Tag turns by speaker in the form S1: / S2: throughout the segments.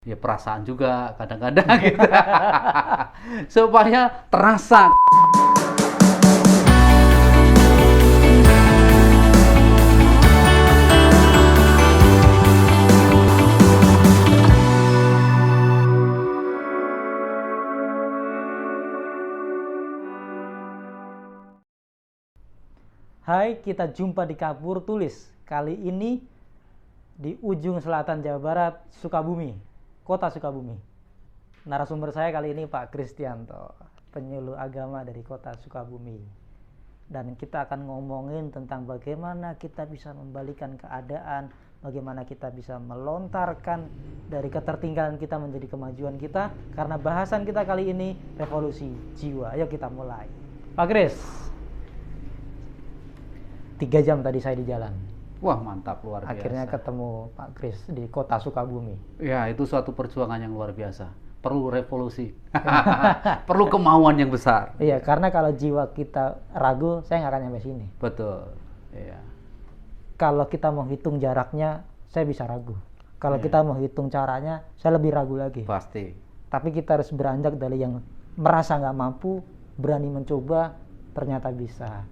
S1: Ya perasaan juga kadang-kadang gitu. Supaya terasa.
S2: Hai, kita jumpa di Kapur Tulis. Kali ini di ujung selatan Jawa Barat, Sukabumi, kota Sukabumi. Narasumber saya kali ini Pak Kristianto, penyuluh agama dari kota Sukabumi. Dan kita akan ngomongin tentang bagaimana kita bisa membalikan keadaan, bagaimana kita bisa melontarkan dari ketertinggalan kita menjadi kemajuan kita. Karena bahasan kita kali ini revolusi jiwa. Ayo kita mulai. Pak Kris, 3 jam tadi saya di jalan.
S1: Wah mantap, luar biasa.
S2: Akhirnya ketemu Pak Kris di kota Sukabumi.
S1: Ya itu suatu perjuangan yang luar biasa. Perlu revolusi. Perlu kemauan yang besar.
S2: Iya, karena kalau jiwa kita ragu, saya nggak akan nyampe sini.
S1: Betul. Iya.
S2: Kalau kita mau hitung jaraknya, saya bisa ragu. Kalau kita mau hitung caranya, saya lebih ragu lagi.
S1: Pasti.
S2: Tapi kita harus beranjak dari yang merasa nggak mampu, berani mencoba, ternyata bisa.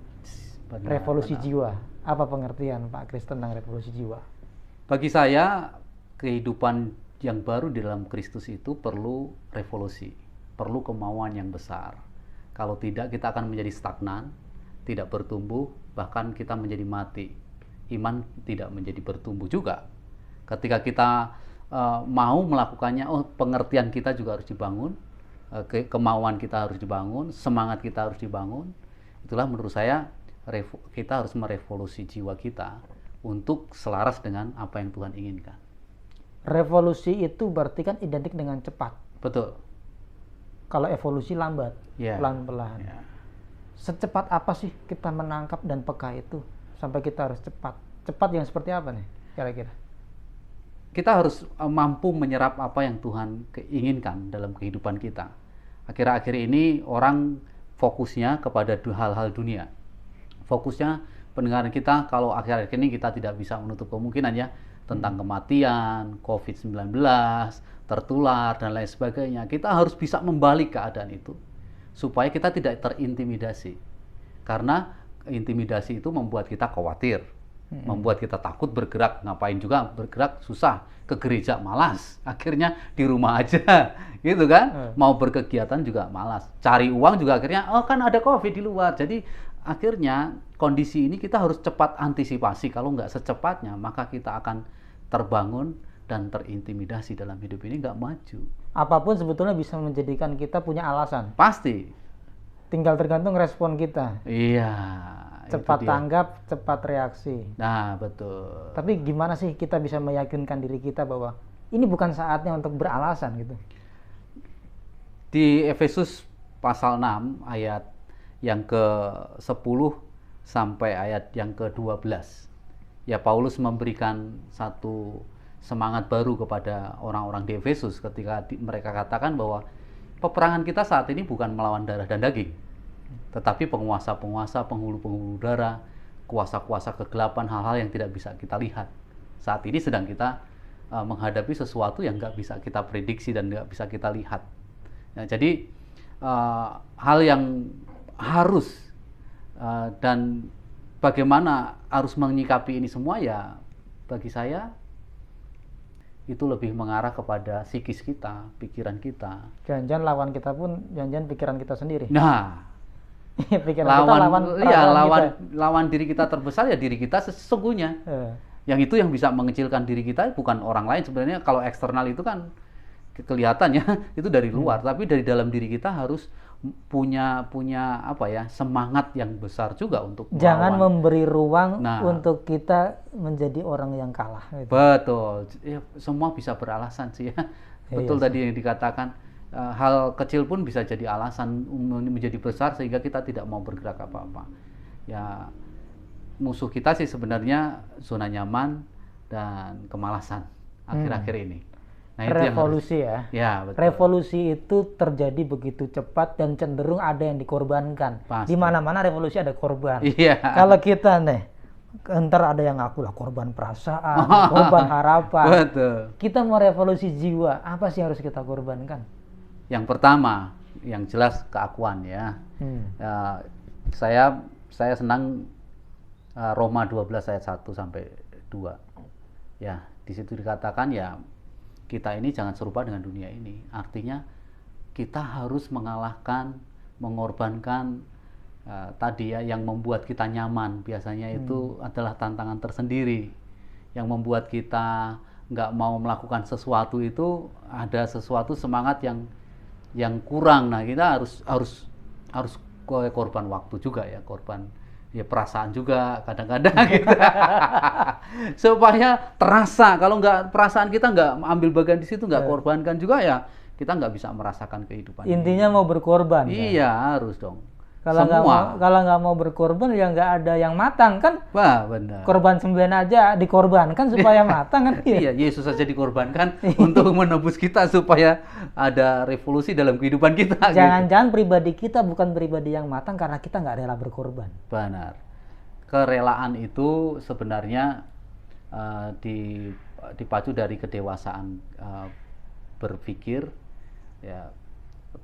S1: Benar,
S2: Revolusi
S1: benar.
S2: jiwa. Apa pengertian Pak Kris tentang revolusi jiwa?
S1: Bagi saya, kehidupan yang baru di dalam Kristus itu perlu revolusi, perlu kemauan yang besar. Kalau tidak, kita akan menjadi stagnan, tidak bertumbuh, bahkan kita menjadi mati. Iman tidak menjadi bertumbuh juga. Ketika kita mau melakukannya, pengertian kita juga harus dibangun, kemauan kita harus dibangun, semangat kita harus dibangun. Itulah menurut saya kita harus merevolusi jiwa kita untuk selaras dengan apa yang Tuhan inginkan.
S2: Revolusi itu berarti kan identik dengan cepat.
S1: Betul.
S2: Kalau evolusi lambat,
S1: Yeah.
S2: pelan-pelan.
S1: Yeah.
S2: Secepat apa sih kita menangkap dan peka itu sampai kita harus cepat? Cepat yang seperti apa nih kira-kira?
S1: Kita harus mampu menyerap apa yang Tuhan inginkan dalam kehidupan kita. Akhir-akhir ini orang fokusnya kepada hal-hal dunia. Fokusnya pendengaran kita, kalau akhir-akhir ini kita tidak bisa menutup kemungkinan ya, tentang kematian, COVID-19, tertular, dan lain sebagainya. Kita harus bisa membalik keadaan itu, supaya kita tidak terintimidasi. Karena intimidasi itu membuat kita khawatir, membuat kita takut bergerak, ngapain juga bergerak, susah, ke gereja malas, akhirnya di rumah aja, gitu kan, mau berkegiatan juga malas, cari uang juga akhirnya, kan ada COVID di luar, jadi akhirnya kondisi ini kita harus cepat antisipasi. Kalau nggak secepatnya, maka kita akan terbangun dan terintimidasi dalam hidup ini, nggak maju.
S2: Apapun sebetulnya bisa menjadikan kita punya alasan.
S1: Pasti.
S2: Tinggal tergantung respon kita.
S1: Iya.
S2: Cepat tanggap, cepat reaksi.
S1: Nah, betul.
S2: Tapi gimana sih kita bisa meyakinkan diri kita bahwa ini bukan saatnya untuk beralasan gitu?
S1: Di Efesus pasal 6 ayat yang ke-10 sampai ayat yang ke-12. Ya, Paulus memberikan satu semangat baru kepada orang-orang di Efesus ketika mereka katakan bahwa peperangan kita saat ini bukan melawan darah dan daging, tetapi penguasa-penguasa, penghulu-penghulu udara, kuasa-kuasa kegelapan, hal-hal yang tidak bisa kita lihat. Saat ini sedang kita menghadapi sesuatu yang nggak bisa kita prediksi dan nggak bisa kita lihat. Ya, jadi hal yang harus dan bagaimana harus menyikapi ini semua, ya bagi saya itu lebih mengarah kepada psikis kita, pikiran kita.
S2: Jangan-jangan lawan kita pun jangan-jangan pikiran kita sendiri.
S1: Nah,
S2: pikiran kita
S1: lawan diri kita terbesar ya diri kita sesungguhnya. Yang itu yang bisa mengecilkan diri kita bukan orang lain sebenarnya. Kalau eksternal itu kan kelihatannya itu dari luar, tapi dari dalam diri kita harus punya apa ya, semangat yang besar juga untuk
S2: jangan
S1: melawan.
S2: Memberi ruang untuk kita menjadi orang yang kalah gitu.
S1: Betul ya, semua bisa beralasan sih ya. Betul tadi yang dikatakan, hal kecil pun bisa jadi alasan menjadi besar sehingga kita tidak mau bergerak apa-apa ya. Musuh kita sih sebenarnya zona nyaman dan kemalasan akhir-akhir ini. Nah,
S2: revolusi
S1: ya betul.
S2: Revolusi itu terjadi begitu cepat dan cenderung ada yang dikorbankan. Di mana-mana revolusi ada korban.
S1: Iya.
S2: Kalau kita nih Ntar ada yang ngaku lah korban perasaan, korban harapan.
S1: Betul.
S2: Kita mau revolusi jiwa, apa sih yang harus kita korbankan?
S1: Yang pertama, yang jelas keakuan ya. Saya senang Roma 12 ayat 1 sampai 2. Ya, di situ dikatakan ya kita ini jangan serupa dengan dunia ini. Artinya kita harus mengalahkan, mengorbankan tadi ya yang membuat kita nyaman. Biasanya itu adalah tantangan tersendiri. Yang membuat kita nggak mau melakukan sesuatu itu ada sesuatu semangat yang kurang. Nah, kita harus korban waktu juga ya, korban ya perasaan juga kadang-kadang gitu. Supaya terasa. Kalau nggak perasaan kita nggak ambil bagian di situ, nggak korbankan juga ya kita nggak bisa merasakan kehidupan.
S2: Intinya mau berkorban.
S1: Iya, kan? Harus dong.
S2: Kalau nggak mau berkorban ya nggak ada yang matang kan?
S1: Wah, benar.
S2: Korban 9 aja dikorbankan supaya matang kan?
S1: Iya, Yesus saja dikorbankan untuk menebus kita supaya ada revolusi dalam kehidupan kita.
S2: Jangan-jangan pribadi kita bukan pribadi yang matang karena kita nggak rela berkorban.
S1: Benar. Kerelaan itu sebenarnya dipacu dari kedewasaan berpikir, ya,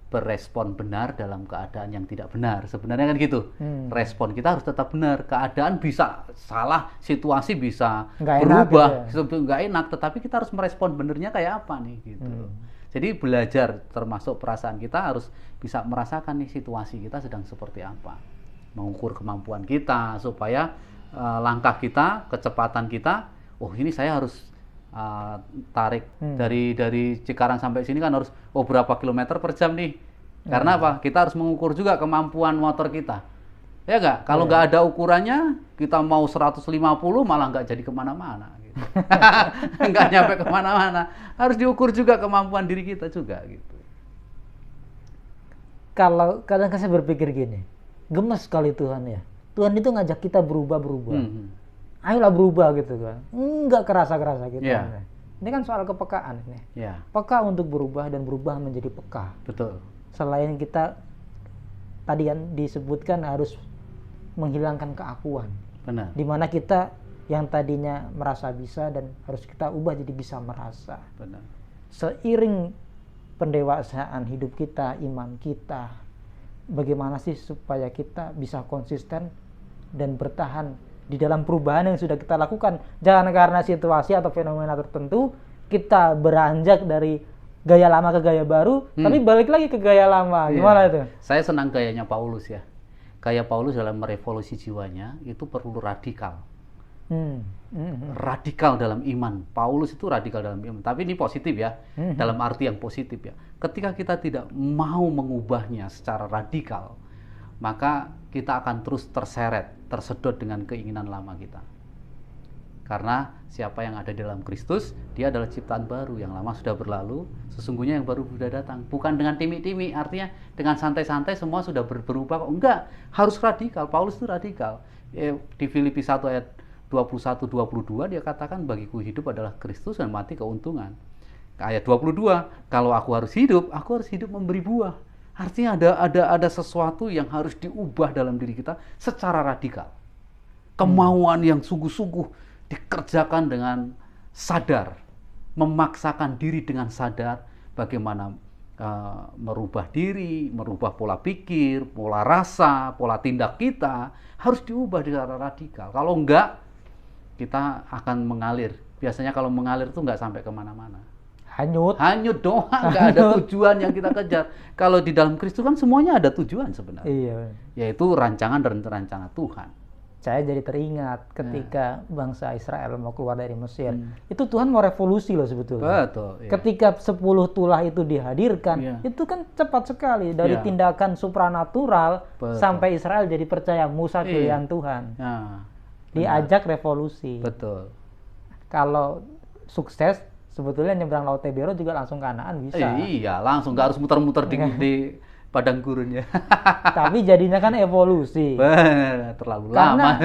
S1: berespon benar dalam keadaan yang tidak benar. Sebenarnya kan gitu. Respon kita harus tetap benar. Keadaan bisa salah, situasi bisa berubah, nggak enak, tetapi kita harus merespon benernya kayak apa nih gitu. Jadi belajar termasuk perasaan kita harus bisa merasakan nih situasi kita sedang seperti apa. Mengukur kemampuan kita supaya langkah kita, kecepatan kita, oh ini saya harus tarik dari Cikarang sampai sini kan harus berapa kilometer per jam nih. Karena apa? Kita harus mengukur juga kemampuan motor kita. Ya nggak? Kalau nggak ada ukurannya, kita mau 150 malah nggak jadi kemana-mana. Gitu. Nggak nyampe kemana-mana. Harus diukur juga kemampuan diri kita juga. Gitu.
S2: Kalau kadang saya berpikir gini, gemes sekali Tuhan ya. Tuhan itu ngajak kita berubah-berubah. Ayolah berubah gitu kan. Enggak kerasa-kerasa gitu. Yeah. Ini kan soal kepekaan ini. Yeah. Peka untuk berubah dan berubah menjadi peka.
S1: Betul.
S2: Selain kita tadi kan disebutkan harus menghilangkan keakuan.
S1: Benar.
S2: Dimana kita yang tadinya merasa bisa dan harus kita ubah jadi bisa merasa.
S1: Benar.
S2: Seiring pendewasaan hidup kita, iman kita, bagaimana sih supaya kita bisa konsisten dan bertahan di dalam perubahan yang sudah kita lakukan. Jangan karena situasi atau fenomena tertentu kita beranjak dari gaya lama ke gaya baru, tapi balik lagi ke gaya lama. Gimana itu?
S1: Saya senang gayanya Paulus ya. Gaya Paulus dalam merevolusi jiwanya itu perlu radikal. Radikal dalam iman. Paulus itu radikal dalam iman. Tapi ini positif ya, dalam arti yang positif ya. Ketika kita tidak mau mengubahnya secara radikal, maka kita akan terus terseret, tersedot dengan keinginan lama kita. Karena siapa yang ada di dalam Kristus, dia adalah ciptaan baru, yang lama sudah berlalu, sesungguhnya yang baru sudah datang. Bukan dengan timi-timi, artinya dengan santai-santai semua sudah berubah kok. Enggak, harus radikal. Paulus itu radikal. Di Filipi 1 ayat 21-22 dia katakan bagiku hidup adalah Kristus dan mati keuntungan. Ayat 22, kalau aku harus hidup memberi buah. Artinya ada sesuatu yang harus diubah dalam diri kita secara radikal. Kemauan yang sungguh-sungguh dikerjakan dengan sadar, memaksakan diri dengan sadar bagaimana merubah diri, merubah pola pikir, pola rasa, pola tindak kita harus diubah secara radikal. Kalau enggak, kita akan mengalir. Biasanya kalau mengalir itu enggak sampai kemana-mana. Hanyut doang, nggak ada tujuan yang kita kejar. Kalau di dalam Kristus kan semuanya ada tujuan sebenarnya.
S2: Iya.
S1: Yaitu rancangan dan rencana Tuhan.
S2: Saya jadi teringat ketika bangsa Israel mau keluar dari Mesir. Itu Tuhan mau revolusi loh sebetulnya.
S1: Betul. Iya.
S2: Ketika 10 tulah itu dihadirkan, itu kan cepat sekali. Dari tindakan supranatural sampai Israel jadi percaya Musa pilihan Tuhan. Diajak revolusi.
S1: Betul.
S2: Kalau sukses, sebetulnya nyebrang Laut Tiberias juga langsung Kanaan bisa.
S1: Iya, langsung nggak harus muter-muter di padang gurun ya.
S2: Tapi jadinya kan evolusi.
S1: Terlalu
S2: karena
S1: lama.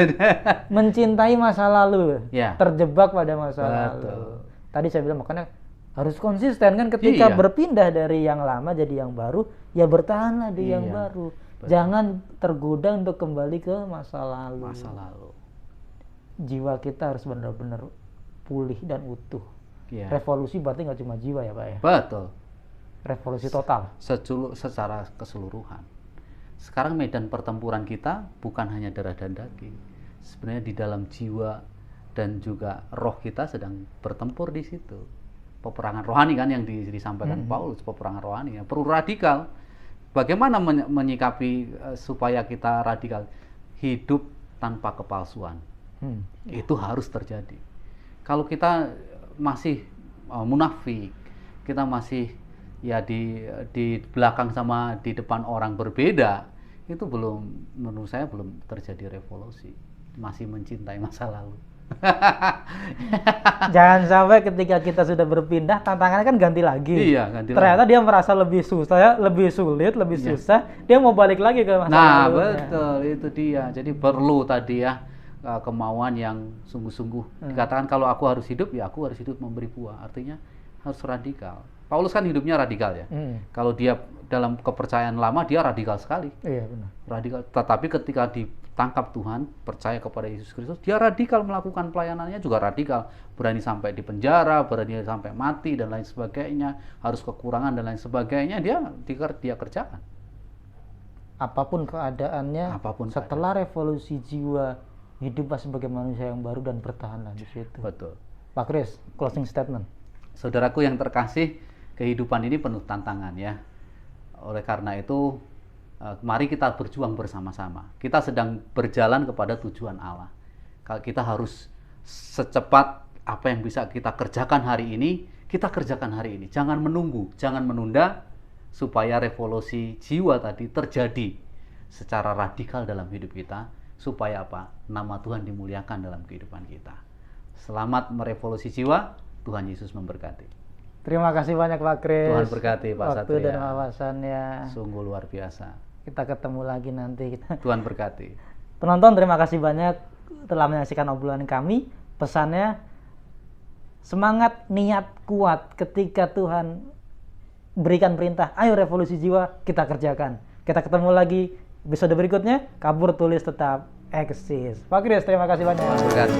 S2: mencintai masa lalu, terjebak pada masa lalu. Tadi saya bilang makanya harus konsisten kan ketika berpindah dari yang lama jadi yang baru, ya bertahanlah di yang baru. Betul. Jangan tergoda untuk kembali ke masa lalu. jiwa kita harus benar-benar pulih dan utuh.
S1: Ya.
S2: Revolusi berarti nggak cuma jiwa ya Pak ya?
S1: Betul.
S2: Revolusi total.
S1: Secara keseluruhan. Sekarang medan pertempuran kita bukan hanya darah dan daging. Sebenarnya di dalam jiwa dan juga roh kita sedang bertempur di situ. Peperangan rohani kan yang disampaikan Paulus, peperangan rohani. Perlu radikal. Bagaimana menyikapi supaya kita radikal? Hidup tanpa kepalsuan. Itu harus terjadi. Kalau kita masih munafik, kita masih ya di belakang sama di depan orang berbeda, itu belum, menurut saya belum terjadi revolusi. Masih mencintai masa lalu.
S2: Jangan sampai ketika kita sudah berpindah, tantangannya kan ganti lagi.
S1: Iya, ganti
S2: Ternyata
S1: lagi.
S2: dia merasa lebih susah, lebih sulit, lebih susah. Dia mau balik lagi ke masa
S1: Nah,
S2: lalu.
S1: betul, itu dia. Jadi perlu tadi ya kemauan yang sungguh-sungguh. Dikatakan kalau aku harus hidup, ya aku harus hidup memberi buah. Artinya harus radikal. Paulus kan hidupnya radikal ya. Kalau dia dalam kepercayaan lama, dia radikal sekali.
S2: Iya benar.
S1: Radikal. Tetapi ketika ditangkap Tuhan, percaya kepada Yesus Kristus, dia radikal melakukan pelayanannya juga radikal. Berani sampai di penjara, berani sampai mati dan lain sebagainya, harus kekurangan dan lain sebagainya, dia kerjakan.
S2: Apapun keadaannya, setelah revolusi jiwa, hiduplah sebagai manusia yang baru dan bertahanlah di situ.
S1: Betul.
S2: Pak Kris, closing statement.
S1: Saudaraku yang terkasih, kehidupan ini penuh tantangan ya. Oleh karena itu, mari kita berjuang bersama-sama. Kita sedang berjalan kepada tujuan Allah. Kita harus secepat apa yang bisa kita kerjakan hari ini, kita kerjakan hari ini. Jangan menunggu, jangan menunda, supaya revolusi jiwa tadi terjadi secara radikal dalam hidup kita, supaya apa? Nama Tuhan dimuliakan dalam kehidupan kita. Selamat merevolusi jiwa, Tuhan Yesus memberkati.
S2: Terima kasih banyak Pak Kris.
S1: Tuhan berkati Pak
S2: Waktu
S1: Satria.
S2: dan wawasannya.
S1: Sungguh luar biasa.
S2: Kita ketemu lagi nanti.
S1: Tuhan berkati.
S2: Penonton, terima kasih banyak telah menyaksikan obrolan kami. Pesannya, semangat, niat kuat ketika Tuhan berikan perintah, ayo revolusi jiwa, kita kerjakan. Kita ketemu lagi episode berikutnya. Kabur Tulis tetap eksis. Pak Kris, terima kasih banyak.
S1: Tuhan berkati.